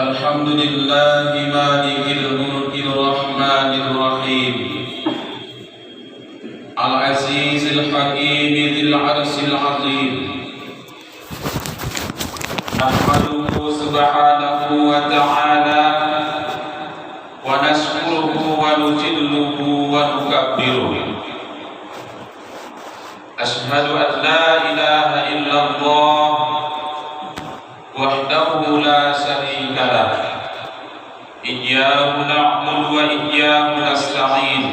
الحمد لله مالك الملك الرحمن الرحيم العزيز الحكيم ذي العرش العظيم نحمده سبحانه وتعالى ونشكره ونجله ونكبره أشهد أن لا إله إلا الله وحده لا شريك له إياه نعبد وإياه نستعين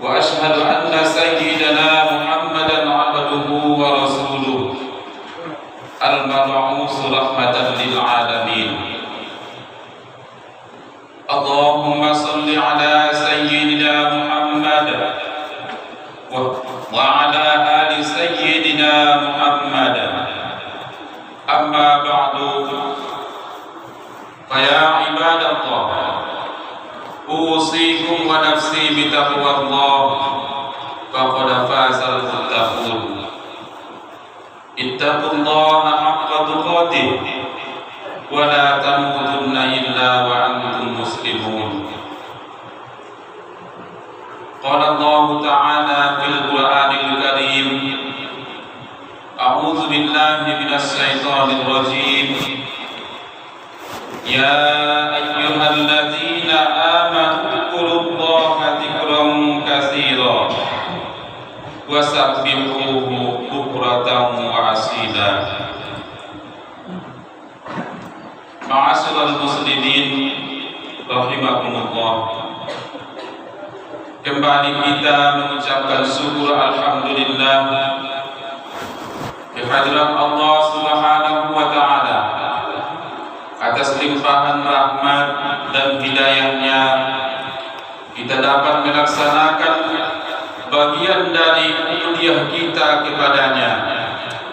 وأشهد أن سيدنا محمدا عبده ورسوله المبعوث رحمة للعالمين اللهم صل على سيدنا محمد وعلى آل سيدنا محمد أما بعد فيا عباد الله أوصيكم ونفسي بتقوى الله فقد فاز المتقون اتقوا الله حق تقاته ولا تموتن إلا وأنتم مسلمون قال الله تعالى في القرآن الكريم أعوذ بالله من الشيطان الرجيم يا أيها الذين آمنوا اذكروا الله ذكرا كثيرا وسبحوه بكرة وأصيلا معاشر المسلمين rahimakumullah. Kembali kita mengucapkan syukur alhamdulillah kehadiran Allah Subhanahu wa taala atas limpahan rahmat dan hidayahnya kita dapat melaksanakan bagian dari kuliah kita kepadanya,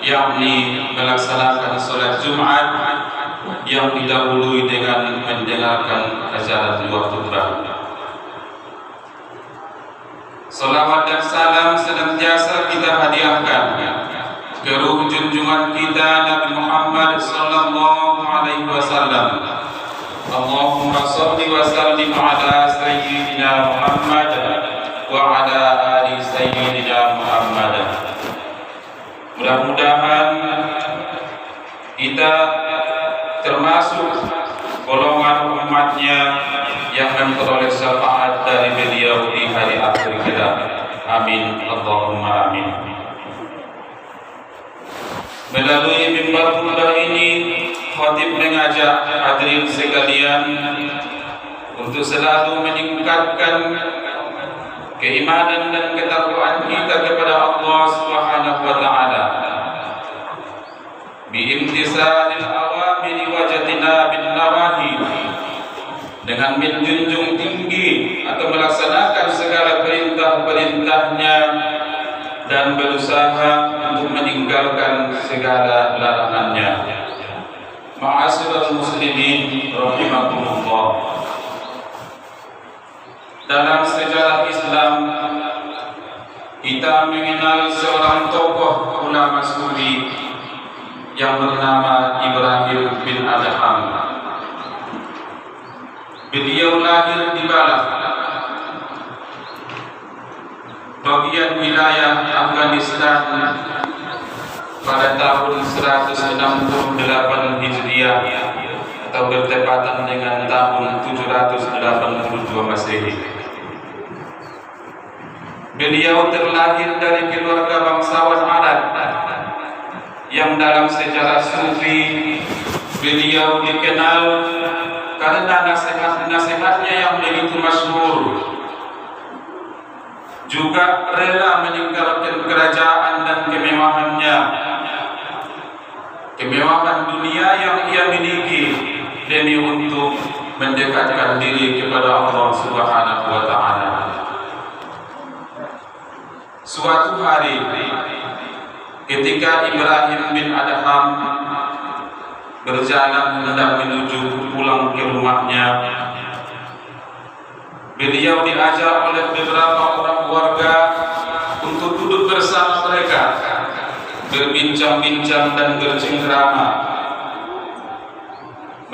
yakni melaksanakan salat Jumat yang didahului dengan mendengarkan ajaran dua khutbah. Salawat dan salam senantiasa kita hadiahkan ke ruh junjungan kita Nabi Muhammad sallallahu alaihi wasallam. Allahumma shalli wa sallim ala sayyidina Muhammad wa ala ali sayyidina Muhammad. Mudah-mudahan kita termasuk golongan umatnya yang memperoleh syafaat dari beliau di hari akhir kelak. Amin Allahumma amin. Melalui mimbar khutbah ini, khatib mengajak hadirin sekalian untuk selalu meningkatkan keimanan dan ketakwaan kita kepada Allah Subhanahu wa taala. Biimtisalil awamir wa jatinabin nawahi, dengan menjunjung tinggi atau melaksanakan segala perintah-perintahnya dan berusaha untuk meninggalkan segala larangannya. Ma'asyiral muslimin rahimakumullah. Dalam sejarah Islam kita mengenal seorang tokoh ulama sufi yang bernama Ibrahim bin Adham. Beliau lahir di Balakh, bagian wilayah Afghanistan, pada tahun 168 Hijriah atau bertepatan dengan tahun 782 Masehi. Beliau terlahir dari keluarga bangsawan Arab yang dalam sejarah sufi beliau dikenal karena nasihat-nasihatnya yang begitu masyhur, juga rela meninggalkan kerajaan dan kemewahannya, kemewahan dunia yang ia miliki demi untuk mendekatkan diri kepada Allah Subhanahu wa taala. Suatu hari ketika Ibrahim bin Adham berjalan hendak menuju pulang ke rumahnya, beliau diajak oleh beberapa orang warga untuk duduk bersama mereka, berbincang-bincang dan bercengkrama.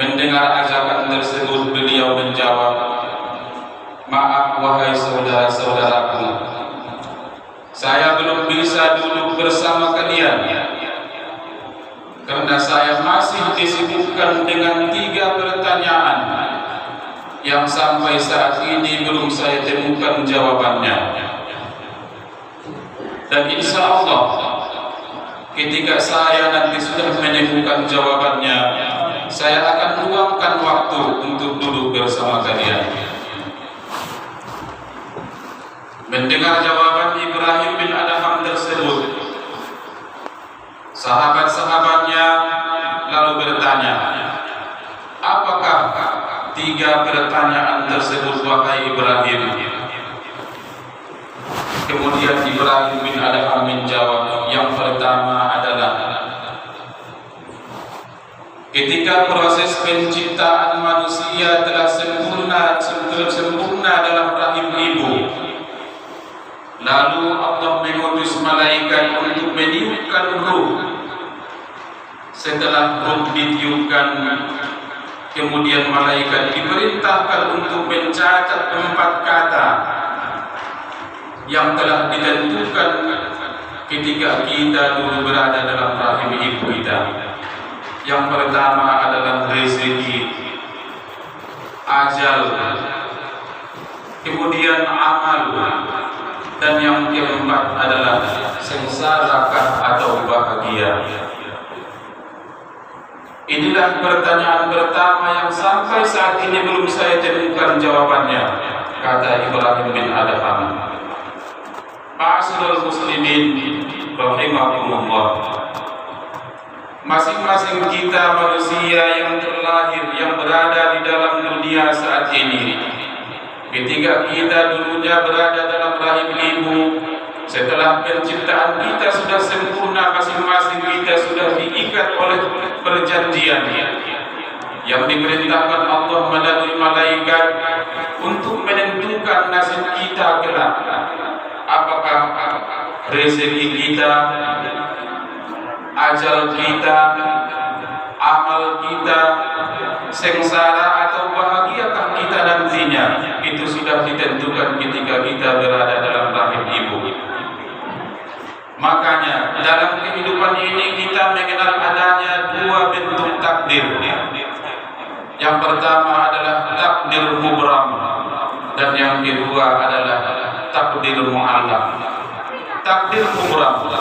Mendengar ajakan tersebut, beliau menjawab, "Maaf wahai saudara-saudaraku, saya belum bisa duduk bersama kalian karena saya masih disibukkan dengan 3 pertanyaan yang sampai saat ini belum saya temukan jawabannya. Dan insya Allah ketika saya nanti sudah menemukan jawabannya, saya akan luangkan waktu untuk duduk bersama kalian." Mendengar jawaban Ibrahim bin Adham tersebut, sahabat-sahabatnya lalu bertanya, "Apakah 3 pertanyaan tersebut wahai Ibrahim?" Kemudian Ibrahim bin Adham menjawab, "Yang pertama adalah ketika proses penciptaan manusia telah sempurna dalam rahim ibu, lalu Allah mengutus malaikat untuk meniupkan ruh. Setelah ruh ditiupkan, kemudian malaikat diperintahkan untuk mencatat 4 kata yang telah ditentukan ketika kita dulu berada dalam rahim ibu kita. Yang pertama adalah rezeki, ajal, kemudian amal, dan yang keempat adalah sengsarakah atau bahagia." Inilah pertanyaan pertama yang sampai saat ini belum saya temukan jawabannya, kata Ibrahim bin Adham. Ma'asyiral muslimin rahimakumullah, masing-masing kita manusia yang terlahir, yang berada di dalam dunia saat ini, ketika kita dulunya berada dalam rahim ibu, setelah penciptaan kita sudah sempurna, masing-masing kita sudah diikat oleh perjanjian yang diperintahkan Allah melalui malaikat untuk menentukan nasib kita kelak. Apakah rezeki kita, ajal kita, amal kita, sengsara atau bahagiakah kita nantinya, itu sudah ditentukan ketika kita berada dalam rahim ibu. Makanya dalam kehidupan ini kita mengenal adanya 2 bentuk takdir. Yang pertama adalah takdir mubram, dan yang kedua adalah takdir mu'allaq. Takdir mubram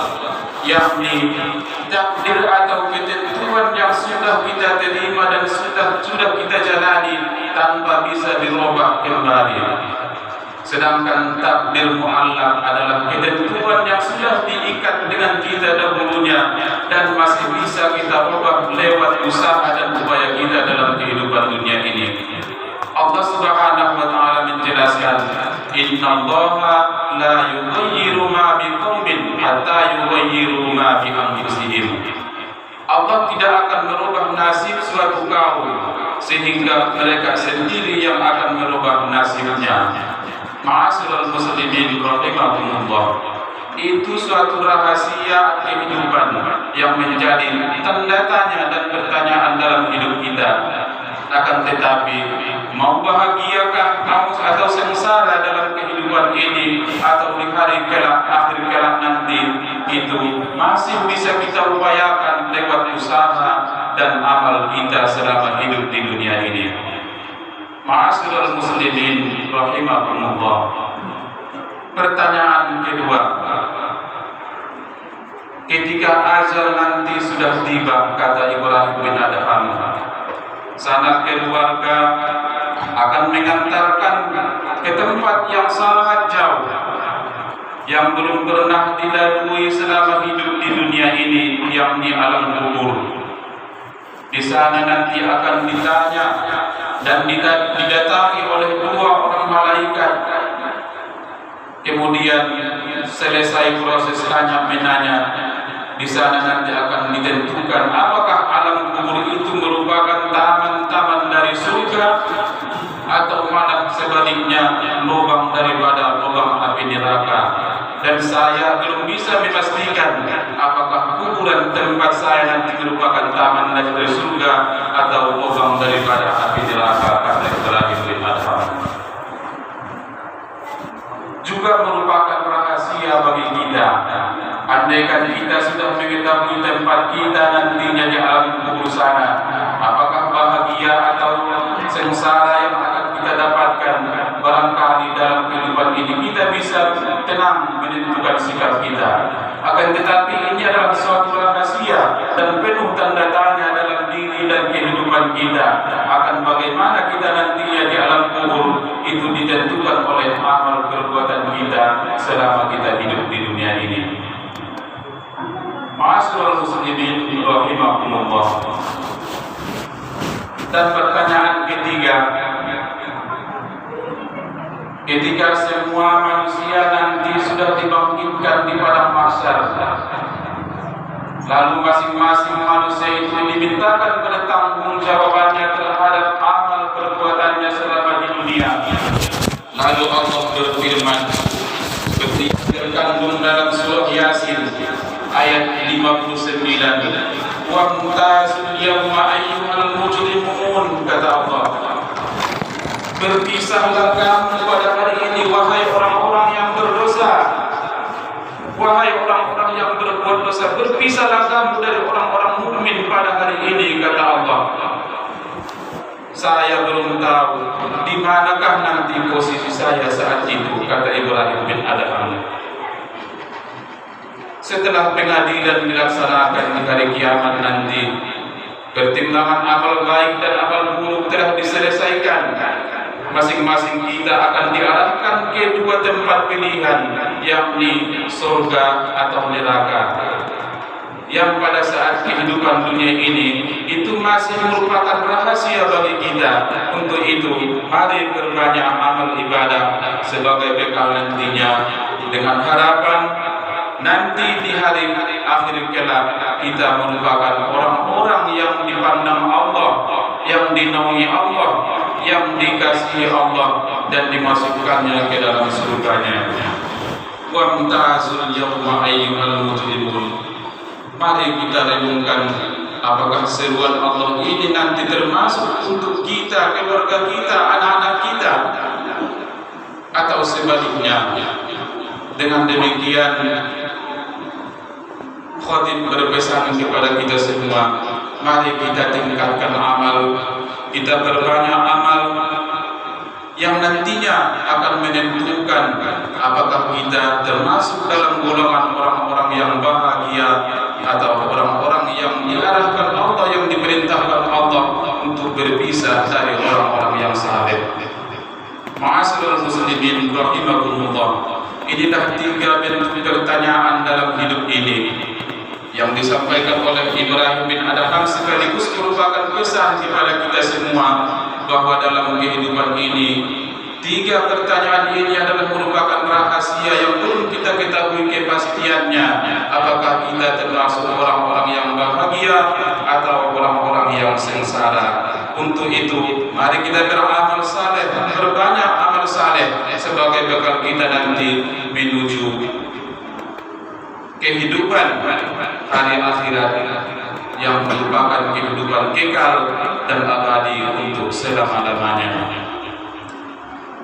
yakni takdir atau ketentuan yang sudah kita terima dan sudah kita jalani tanpa bisa dirubah kembali. Sedangkan takdir mu'allaq adalah ketentuan yang sudah diikat dengan kita dahulunya dan masih bisa kita rubah lewat usaha dan upaya kita dalam kehidupan dunia ini. Allah Subhanahu wa taala menjelaskan, "Innallaha la yughayyiru ma biqaumin hatta yughayyiru ma bi anfusihim." Allah tidak akan merubah nasib suatu kaum sehingga mereka sendiri yang akan merubah nasibnya. Ma'asyiral muslimin rahimakumullah, itu suatu rahasia kehidupan yang menjadi tanda tanya dan pertanyaan dalam hidup kita. Akan tetapi, mau bahagiakah kamu atau sengsara dalam kehidupan ini atau di hari kelak, akhir kelak nanti, itu masih bisa kita upayakan lewat usaha dan amal kita selama hidup di dunia ini. Ma'asyiral muslimin rahimakumullah, pertanyaan kedua, ketika ajal nanti sudah tiba, kata Ibrahim bin Adham, sanak keluarga akan mengantarkan ke tempat yang sangat jauh, yang belum pernah dilalui selama hidup di dunia ini, yakni alam kubur. Di sana nanti akan ditanya dan didatangi oleh 2 orang malaikat. Kemudian selesai proses tanya menanya, di sana nanti akan ditentukan apakah alam kubur itu merupakan taman-taman dari surga atau malah sebaliknya lubang daripada lubang api neraka. Dan saya belum bisa memastikan apakah kubur ukuran tempat saya nanti merupakan taman dari surga atau lubang daripada api neraka, kata Ibrahim bin Adham. Juga merupakan rahasia bagi kita. Andaikan kita sudah mengetahui tempat kita nantinya di alam kubur sana, apakah bahagia atau sengsara yang akan kita dapatkan, barangkali dalam kehidupan ini kita bisa tenang menentukan sikap kita. Akan tetapi ini adalah suatu rahasia dan penuh tanda tanya dalam diri dan kehidupan kita. Akan bagaimana kita nantinya di alam kubur itu ditentukan oleh amal perbuatan kita selama kita hidup di dunia ini. Ma'asyiral muslimin rahimakumullah. Dan pertanyaan ketiga, ketika semua manusia nanti sudah dibangkitkan di padang mahsyar, lalu masing-masing manusia itu dimintakan bertanggung jawabannya terhadap amal perbuatannya selama di dunia. Lalu Allah berfirman seperti terkandung dalam surah Yasin ayat 59, wa mutazil yawma ayyuhal mujrimun, kata Allah, berpisahlah kamu pada hari ini wahai orang-orang yang berdosa, wahai orang-orang yang berbuat dosa, berpisahlah kamu dari orang-orang mukmin pada hari ini, kata Allah. Saya belum tahu di manakah nanti posisi saya saat itu, kata Ibrahim bin Adham. Setelah pengadilan dilaksanakan di hari kiamat nanti, pertimbangan amal baik dan amal buruk telah diselesaikan. Masing-masing kita akan diarahkan ke dua tempat pilihan, yakni surga atau neraka. Yang pada saat kehidupan dunia ini itu masih merupakan rahasia bagi kita. Untuk itu, mari berbanyak amal ibadah sebagai bekal nantinya, dengan harapan nanti di hari akhir kelak kita merupakan orang-orang yang dipandang Allah, yang dinaungi Allah, yang dikasihi Allah, dan dimasukkannya ke dalam surganya. Wa mutazul yawma ayyuhal mujrimun. Mari kita renungkan, apakah seruan Allah ini nanti termasuk untuk kita, keluarga kita, anak-anak kita, atau sebaliknya. Dengan demikian, Khatib berpesan kepada kita semua, mari kita tingkatkan amal, kita berbanyak amal yang nantinya akan menentukan apakah kita termasuk dalam golongan orang-orang yang bahagia atau orang-orang yang diarahkan Allah, yang diperintahkan Allah untuk berpisah dari orang-orang yang saleh. Ma'asyiral muslimin rahimakumullah. Inilah tiga bentuk pertanyaan dalam hidup ini yang disampaikan oleh Ibrahim bin Adham, sekaligus merupakan pesan kepada kita semua bahwa dalam kehidupan ini tiga pertanyaan ini adalah merupakan rahasia yang belum kita ketahui kepastiannya. Apakah kita termasuk orang-orang yang bahagia atau orang-orang yang sengsara? Untuk itu, mari kita beramal saleh, berbanyak amal saleh sebagai bekal kita nanti menuju kehidupan hari akhirat yang merupakan kehidupan kekal dan abadi untuk selama-lamanya.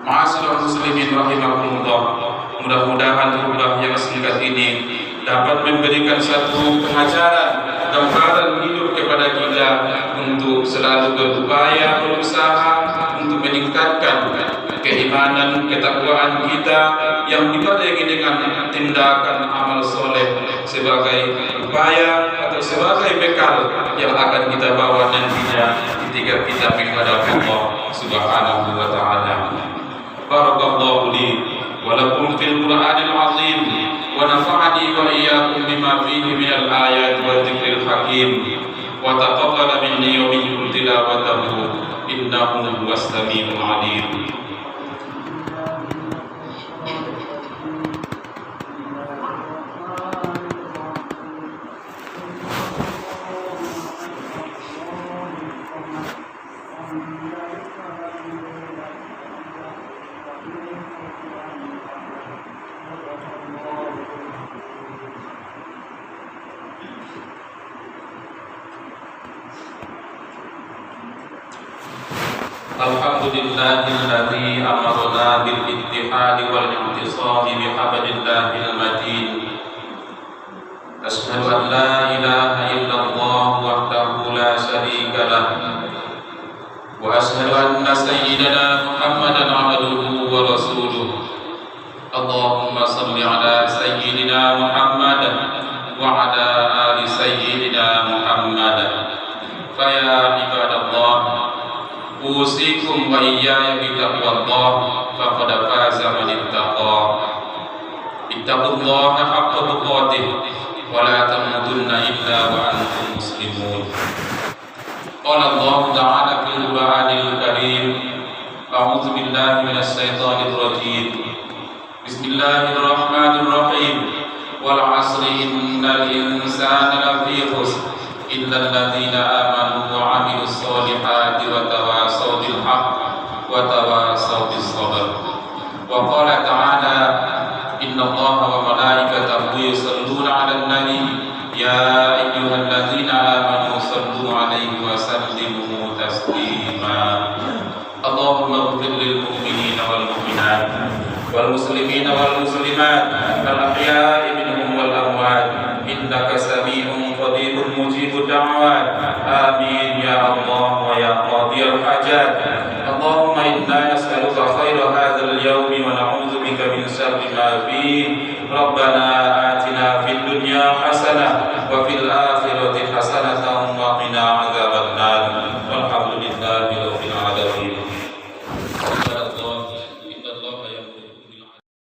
Ma'asyiral muslimin rahimakumullah. Mudah-mudahan khutbah yang singkat ini dapat memberikan satu pengajaran, gambaran hidup kepada kita untuk selalu berupaya, berusaha untuk meningkatkan keimanan, ketakwaan kita yang dibarengi dengan tindakan amal soleh sebagai upaya atau sebagai bekal yang akan kita bawa nantinya ketika kita menghadap Allah Subhanahu wa taala. Barakallahu li wa lakum fil Qur'anil azim wa nafa'ani wa iyyakum bima fihi minal ayati wa dzikril hakim wa taqabbal minni wa minkum tilawatahu innahu huwas samiul alim. Alhamdulillahilladzi amarna bil ittihadi wal intisari bihablillahil matin. Asyhadu an la ilaha illallah wahdahu la syarika lah wa asyhadu anna sayyidana Muhammadan abduhu wa rasuluh. Allahumma salli ala sayyidina Muhammad wa ala ali sayyidina Muhammad. Fa ya ibadallah, usikum wa iyaya bitaqwallah faqad faza man ittaqa. Ittaqullaha haqqa tuqatih wa la tamutunna illa wa antum muslimun. Qala Allah ta'ala fil Qur'anil Karim, a'udzu billahi minasy syaithanir rajim. Bismillahirrahmanirrahim. Wal 'asri innal insana lafi khusr illa alladziina aamanu wa 'amilus shalihati wa tawassaw bil haqq wa tawassaw bis sabr. Wa qala ta'ala, inna Allaha wa malaikatahu yusalluna 'alan nabi ya ayyuhalladzina amanu sallu 'alaihi wa sallimu taslima. Allahumma ighfir lil mu'minina wal mu'minat wal muslimina wal muslimat al ahya'i minhum wal amwat innaka sami'un qaribun mujibud da'awat. Amin ya Allah wa ya qadiyal hajat. Allahumma inna nas'aluka khaira hadzal yawmi wa na'udzu bika min syarri ma fihi. Rabbana